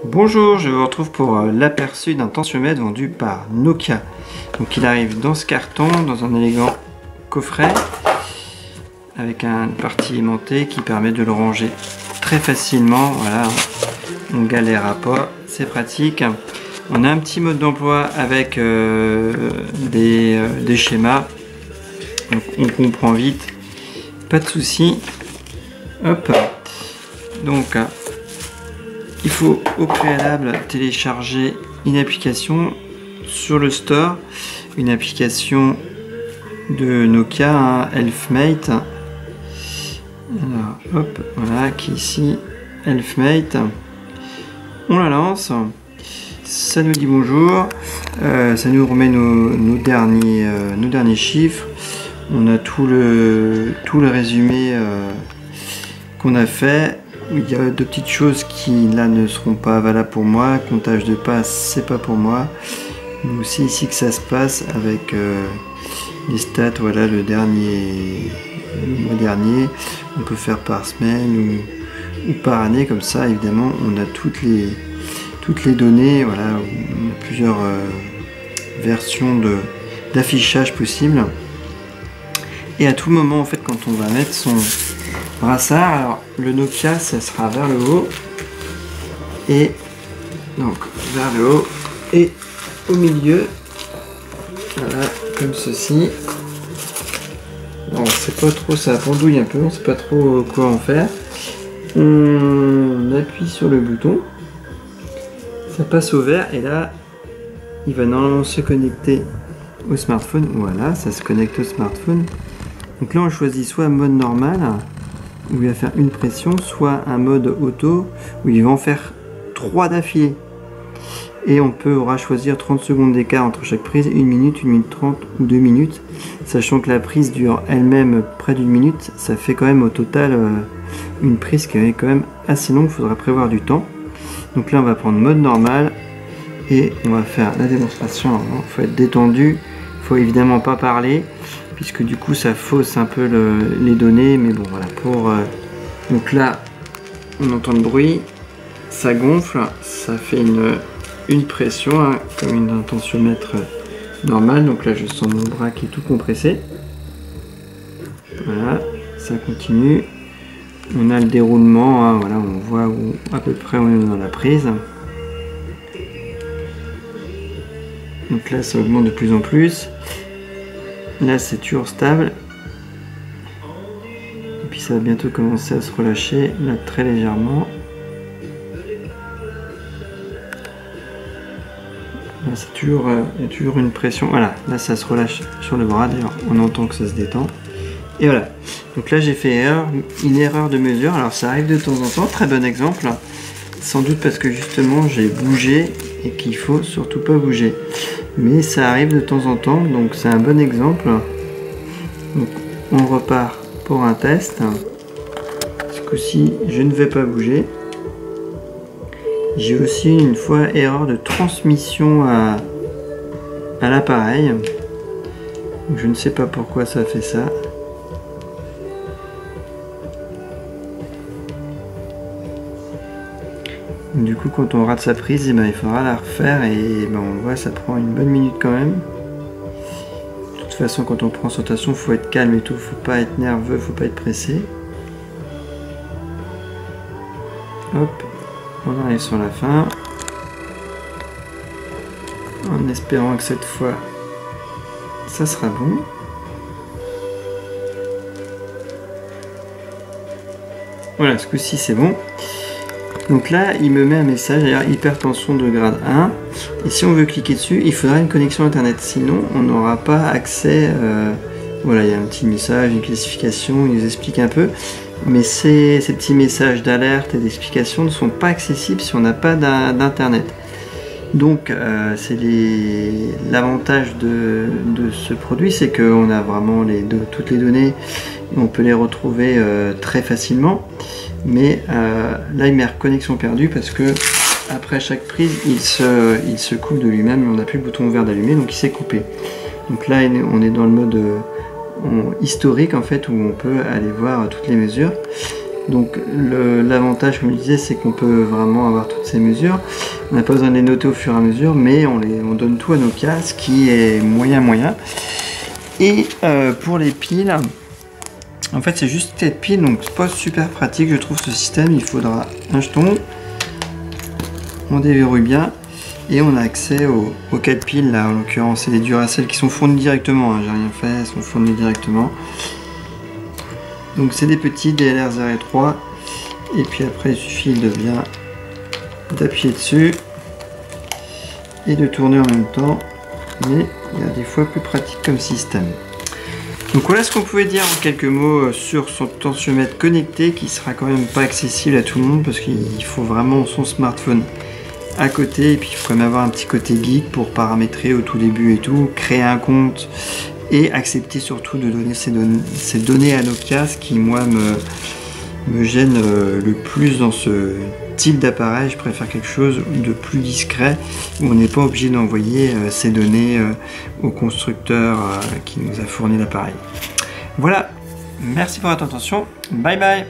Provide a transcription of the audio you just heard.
Bonjour, je vous retrouve pour l'aperçu d'un tensiomètre vendu par Nokia. Donc il arrive dans ce carton, dans un élégant coffret, avec une partie aimantée qui permet de le ranger très facilement. Voilà, on galère pas, c'est pratique. On a un petit mode d'emploi avec des schémas, donc on comprend vite, pas de souci. Hop, donc il faut au préalable télécharger une application sur le store, une application de Nokia, Elfmate. Alors, hop, voilà, qui est ici, Elfmate. On la lance, ça nous dit bonjour, ça nous remet nos derniers chiffres. On a tout le résumé qu'on a fait. Il y a deux petites choses qui là ne seront pas valables pour moi. Comptage de passes, c'est pas pour moi. Donc c'est ici que ça se passe avec les stats. Voilà, le mois dernier. On peut faire par semaine ou par année, comme ça évidemment on a toutes les données. Voilà, on a plusieurs versions d'affichage possibles. Et à tout moment en fait, quand on va mettre son brassard, alors le Nokia ça sera vers le haut, et donc vers le haut et au milieu, voilà, comme ceci. On sait pas trop, ça pendouille un peu, on sait pas trop quoi en faire. On appuie sur le bouton, ça passe au vert, et là il va normalement se connecter au smartphone. Voilà, ça se connecte au smartphone. Donc là on choisit soit mode normal où il va faire une pression, soit un mode auto où il va en faire 3 d'affilée. Et on pourra choisir 30 secondes d'écart entre chaque prise, 1 minute, 1 minute 30 ou 2 minutes. Sachant que la prise dure elle-même près d'une minute, ça fait quand même au total une prise qui est quand même assez longue, il faudra prévoir du temps. Donc là on va prendre mode normal et on va faire la démonstration. Il faut être détendu, il faut évidemment pas parler, puisque du coup ça fausse un peu les données, mais bon voilà. Donc là on entend le bruit, ça gonfle, ça fait une pression, hein, comme un tensiomètre normal. Donc là je sens mon bras qui est tout compressé. Voilà, ça continue. On a le déroulement, hein, voilà, on voit où à peu près on est dans la prise. Donc là ça augmente de plus en plus. Là c'est toujours stable. Et puis ça va bientôt commencer à se relâcher, là très légèrement. Là c'est toujours, il y a toujours une pression. Voilà, là ça se relâche sur le bras, d'ailleurs on entend que ça se détend. Et voilà, donc là j'ai fait une erreur de mesure. Alors ça arrive de temps en temps, très bon exemple. Sans doute parce que justement j'ai bougé et qu'il faut surtout pas bouger. Mais ça arrive de temps en temps, donc c'est un bon exemple. Donc on repart pour un test. Ce coup-ci je ne vais pas bouger. J'ai aussi une fois erreur de transmission à l'appareil. Je ne sais pas pourquoi ça fait ça. Du coup quand on rate sa prise, eh ben, il faudra la refaire, et ben, on voit ça prend une bonne minute quand même. De toute façon quand on prend son station, il faut être calme et tout, faut pas être nerveux, faut pas être pressé. Hop, on arrive sur la fin. En espérant que cette fois ça sera bon. Voilà, ce coup-ci c'est bon. Donc là, il me met un message, d'ailleurs, hypertension de grade 1. Et si on veut cliquer dessus, il faudra une connexion internet. Sinon, on n'aura pas accès. Voilà, il y a un petit message, une classification, il nous explique un peu. Mais ces petits messages d'alerte et d'explication ne sont pas accessibles si on n'a pas d'internet. Donc, c'est l'avantage de ce produit, c'est qu'on a vraiment toutes les données. On peut les retrouver très facilement. Mais là il met connexion perdue parce que après chaque prise il se coupe de lui-même, on n'a plus le bouton vert d'allumer, donc il s'est coupé. Donc là on est dans le mode historique en fait, où on peut aller voir toutes les mesures. Donc l'avantage, comme je disais, c'est qu'on peut vraiment avoir toutes ces mesures. On n'a pas besoin de les noter au fur et à mesure, mais on donne tout à Nokia, ce qui est moyen. Et pour les piles, en fait c'est juste 4 piles, donc c'est pas super pratique je trouve ce système. Il faudra un jeton, on déverrouille bien et on a accès aux 4 piles là. En l'occurrence c'est des Duracell qui sont fournis directement, hein, j'ai rien fait, elles sont fournies directement. Donc c'est des petits DLR03 et puis après il suffit de bien d'appuyer dessus et de tourner en même temps, mais il y a des fois plus pratique comme système. Donc voilà ce qu'on pouvait dire en quelques mots sur son tensiomètre connecté, qui sera quand même pas accessible à tout le monde parce qu'il faut vraiment son smartphone à côté, et puis il faut quand même avoir un petit côté geek pour paramétrer au tout début et tout, créer un compte et accepter surtout de donner ces données à Nokia, ce qui moi me gêne le plus dans ce type d'appareil. Je préfère quelque chose de plus discret où on n'est pas obligé d'envoyer ces données au constructeur qui nous a fourni l'appareil. Voilà, merci pour votre attention, bye bye.